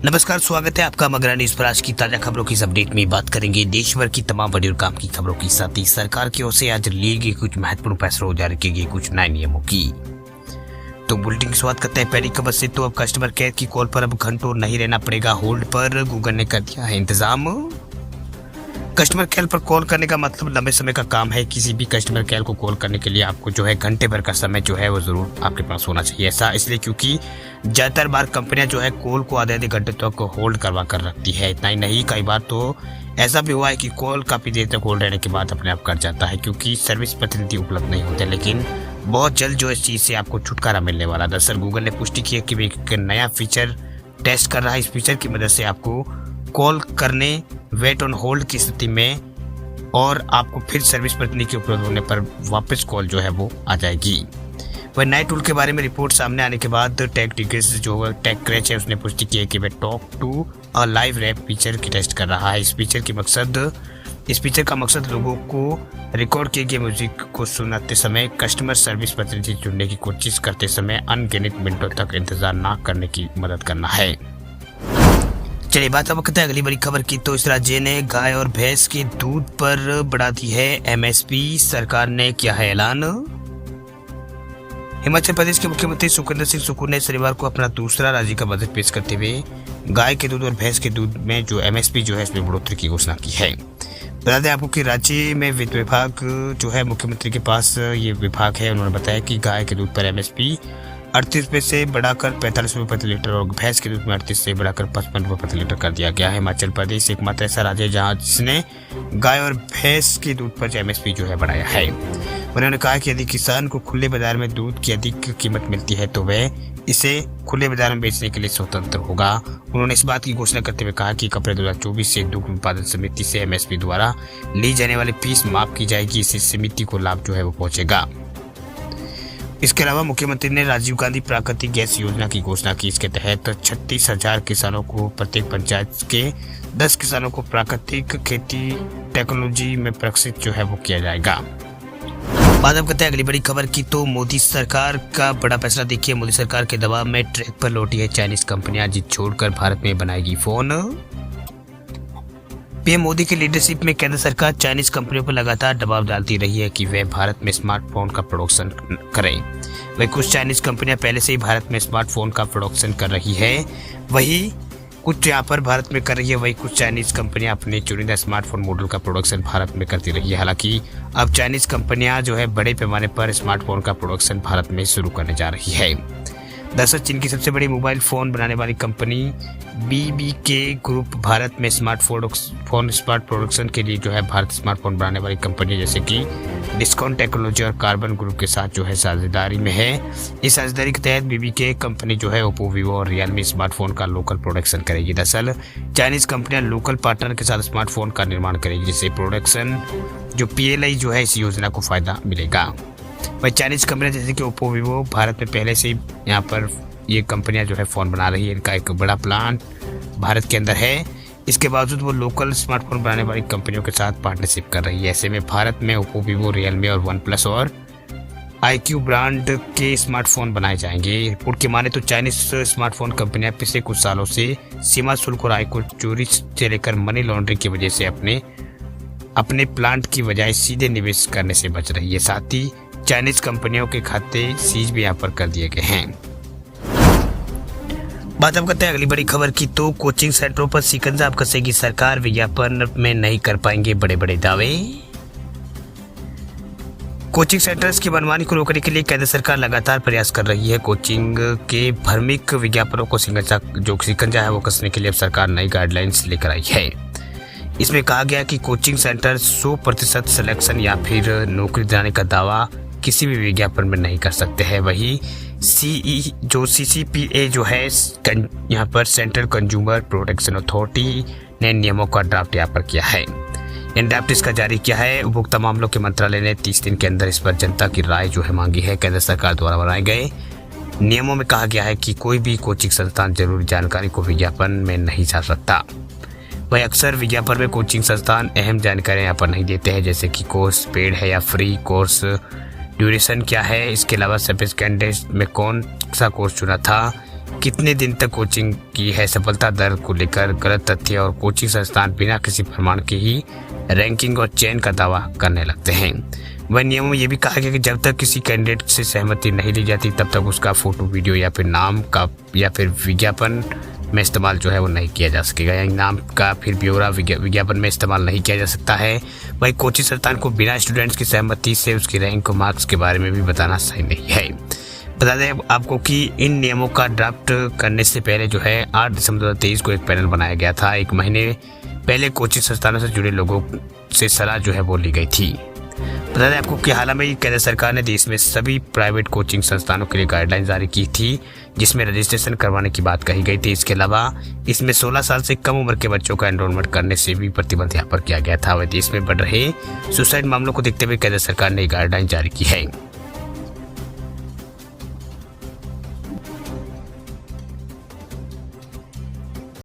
नमस्कार, स्वागत है आपका मगरा न्यूज पर। आज की ताजा खबरों की इस अपडेट में बात करेंगे देश भर की तमाम बड़ी और काम की खबरों के साथ ही सरकार की ओर से आज लिए गए कुछ महत्वपूर्ण फैसलों जारी किए गए कुछ नए नियमों की। तो बुलेटिन की शुरुआत करते हैं पहली खबर से। तो अब कस्टमर केयर की कॉल पर अब घंटों नहीं रहना पड़ेगा होल्ड पर, गूगल ने कर दिया है इंतजाम। कस्टमर केयर पर कॉल करने का मतलब लंबे समय का काम है। किसी भी कस्टमर केयर को कॉल करने के लिए आपको घंटे भर का समय वो जरूर आपके पास होना चाहिए। ऐसा इसलिए क्योंकि ज्यादातर बार कंपनियां कॉल को आधे घंटे तक होल्ड करवा कर रखती है। इतना ही नहीं, कई बार तो ऐसा भी हुआ है कि कॉल काफी देर तक होल्ड रहने के बाद अपने आप कट जाता है क्योंकि सर्विस प्रतिनिधि उपलब्ध नहीं होते। लेकिन बहुत जल्द इस चीज से आपको छुटकारा मिलने वाला। दरअसल गूगल ने पुष्टि की है कि वे एक नया फीचर टेस्ट कर रहा है। इस फीचर की मदद से आपको कॉल करने, वेट ऑन होल्ड की स्थिति में और आपको फिर सर्विस प्रतिनिधि के उपलब्ध होने पर वापस कॉल वो आ जाएगी। वह नए टूल के बारे में रिपोर्ट सामने आने के बाद टेक उसने पुष्टि की है कि वह talk to a live rap feature की टेस्ट कर रहा है। इस फीचर का मकसद लोगों को रिकॉर्ड किए गए म्यूजिक को सुनाते समय कस्टमर सर्विस प्रतिनिधि चुनने की कोशिश करते समय अनगिनत मिनटों तक इंतजार न करने की मदद करना है। चलिए बात अब करते हैं अगली बड़ी खबर की। तो इस राज्य ने गाय और भैंस के दूध पर बढ़ा दी है एमएसपी। सरकार ने किया है ऐलान। हिमाचल प्रदेश के मुख्यमंत्री सुखविंदर सिंह सुक्खू ने शनिवार को अपना दूसरा राज्य का बजट पेश करते हुए गाय के दूध और भैंस के दूध में एमएसपी इसमें बढ़ोतरी की घोषणा की है। बता दें आपको कि राज्य में वित्त विभाग मुख्यमंत्री के पास ये विभाग है। उन्होंने बताया कि गाय के दूध पर एमएसपी 38 रुपये से बढ़ाकर 45 रुपये प्रति लीटर और भैंस के दूध में 38 से बढ़ाकर 55 रुपये प्रति लीटर कर दिया गया है। हिमाचल प्रदेश एकमात्र ऐसा राज्य है जहां जिसने गाय और भैंस के दूध पर एमएसपी बढ़ाया है। उन्होंने कहा कि यदि किसान को खुले बाजार में दूध की अधिक कीमत मिलती है तो वह इसे खुले बाजार में बेचने के लिए स्वतंत्र होगा। उन्होंने इस बात की घोषणा करते हुए कहा कि अप्रैल 2024 से दुग्ध उत्पादन समिति से एमएसपी द्वारा ली जाने वाली फीस माफ की जाएगी। इससे समिति को लाभ वो पहुंचेगा। इसके अलावा मुख्यमंत्री ने राजीव गांधी प्राकृतिक गैस योजना की घोषणा की। इसके तहत 36,000 किसानों को प्रत्येक पंचायत के 10 किसानों को प्राकृतिक खेती टेक्नोलॉजी में प्रशिक्षित वो किया जाएगा। बात अब करते हैं अगली बड़ी खबर की। तो मोदी सरकार का बड़ा फैसला देखिए। मोदी सरकार के दबाव में ट्रैक पर लौटी है चाइनीज कंपनियां। जिद छोड़कर भारत में बनाएगी फोन। पीएम मोदी की लीडरशिप में केंद्र सरकार चाइनीज कंपनियों पर लगातार दबाव डालती रही है कि वे भारत में स्मार्टफोन का प्रोडक्शन करें। वही कुछ चाइनीज कंपनियां पहले से ही भारत में स्मार्टफोन का प्रोडक्शन कर रही है, वही कुछ यहाँ पर भारत में कर रही है। वही कुछ चाइनीज कंपनियां अपने चुनिंदा स्मार्टफोन मॉडल का प्रोडक्शन भारत में करती रही है। हालांकि अब चाइनीज कंपनियां बड़े पैमाने पर स्मार्टफोन का प्रोडक्शन भारत में शुरू करने जा रही है। दरअसल चीन की सबसे बड़ी मोबाइल फोन बनाने वाली कंपनी बीबीके ग्रुप भारत में स्मार्ट प्रोडक्शन के लिए भारत स्मार्टफोन बनाने वाली कंपनी जैसे कि डिस्काउंट टेक्नोलॉजी और कार्बन ग्रुप के साथ साझेदारी में है। इस साझेदारी के तहत बीबीके कंपनी ओप्पो, वीवो और रियलमी स्मार्टफोन का लोकल प्रोडक्शन करेगी। दरअसल चाइनीज कंपनियां लोकल पार्टनर के साथ स्मार्टफोन का निर्माण करेगी, जिससे प्रोडक्शन PLI इस योजना को फायदा मिलेगा। वही चाइनीज कंपनियां जैसे कि ओप्पो, वीवो भारत में पहले से ही यहाँ पर ये कंपनियां फोन बना रही है। इनका एक बड़ा प्लांट भारत के अंदर है। इसके बावजूद वो लोकल स्मार्टफोन बनाने वाली कंपनियों के साथ पार्टनरशिप कर रही है। ऐसे में भारत में ओप्पो, वीवो, रियलमी और OnePlus और IQ ब्रांड के स्मार्टफोन बनाए जाएंगे। रिपोर्ट की माने तो चाइनीज स्मार्टफोन कंपनियां पिछले कुछ सालों से सीमा शुल्क और आयकर चोरी से लेकर मनी लॉन्ड्रिंग की वजह से अपने प्लांट की बजाय सीधे निवेश करने से बच रही है। साथ ही चाइनीज कंपनियों के खाते सीज भी यहाँ पर कर दिए गए हैं। बात अब करते हैं अगली बड़ी खबर की। तो कोचिंग सेंटरों पर शिकंजा अब कसेगी सरकार। विज्ञापन में नहीं कर पाएंगे बड़े बड़े दावे। कोचिंग सेंटर्स की मनमानी को रोकने के लिए केंद्र सरकार लगातार प्रयास कर रही है। कोचिंग के भ्रमिक विज्ञापनों को शिकंजा वो कसने के लिए अब सरकार नई गाइडलाइंस लेकर आई है। इसमें कहा गया कि कोचिंग सेंटर 100% सिलेक्शन या फिर नौकरी दिलाने का दावा किसी भी विज्ञापन में नहीं कर सकते हैं। वही CCPA यहाँ पर सेंट्रल कंज्यूमर प्रोटेक्शन अथॉरिटी ने नियमों का ड्राफ्ट यहाँ पर किया है। इन ड्राफ्ट इसका जारी किया है। उपभोक्ता मामलों के मंत्रालय ने 30 दिन के अंदर इस पर जनता की राय मांगी है। केंद्र सरकार द्वारा बनाए गए नियमों में कहा गया है कि कोई भी कोचिंग संस्थान जरूरी जानकारी को विज्ञापन में नहीं डाल सकता। वही अक्सर विज्ञापन में कोचिंग संस्थान अहम जानकारियां यहाँ पर नहीं देते हैं, जैसे कि कोर्स पेड है या फ्री, कोर्स ड्यूरेशन क्या है, इसके अलावा सर्विस कैंडिडेट में कौन सा कोर्स चुना था, कितने दिन तक कोचिंग की है सफलता दर को लेकर गलत तथ्य और कोचिंग संस्थान बिना किसी प्रमाण के ही रैंकिंग और चयन का दावा करने लगते हैं। वह नियमों में ये भी कहा गया कि जब तक किसी कैंडिडेट से सहमति नहीं ली जाती तब तक उसका फोटो, वीडियो या फिर नाम का या फिर विज्ञापन में इस्तेमाल जो है वो नहीं किया जा सकेगा, यानी नाम का फिर ब्यौरा विज्ञापन में इस्तेमाल नहीं किया जा सकता है। वही कोचिंग संस्थान को बिना स्टूडेंट्स की सहमति से उसकी रैंक और मार्क्स के बारे में भी बताना सही नहीं है। बता दें आपको कि इन नियमों का ड्राफ्ट करने से पहले जो है 8 दिसंबर 2023 को एक पैनल बनाया गया था। 1 महीने पहले कोचिंग संस्थानों से जुड़े लोगों से सलाह जो है वो ली गई थी। बता दें आपको कि हाल में केंद्र सरकार ने देश में सभी प्राइवेट कोचिंग संस्थानों के लिए गाइडलाइन जारी की थी, जिसमें रजिस्ट्रेशन करवाने की बात कही गई थी। इसके अलावा इसमें 16 साल से कम उम्र के बच्चों का एनरोलमेंट करने से भी प्रतिबंध यहाँ पर किया गया था। वह देश में बढ़ रहे सुसाइड मामलों को देखते हुए केंद्र सरकार ने गाइडलाइन जारी की है।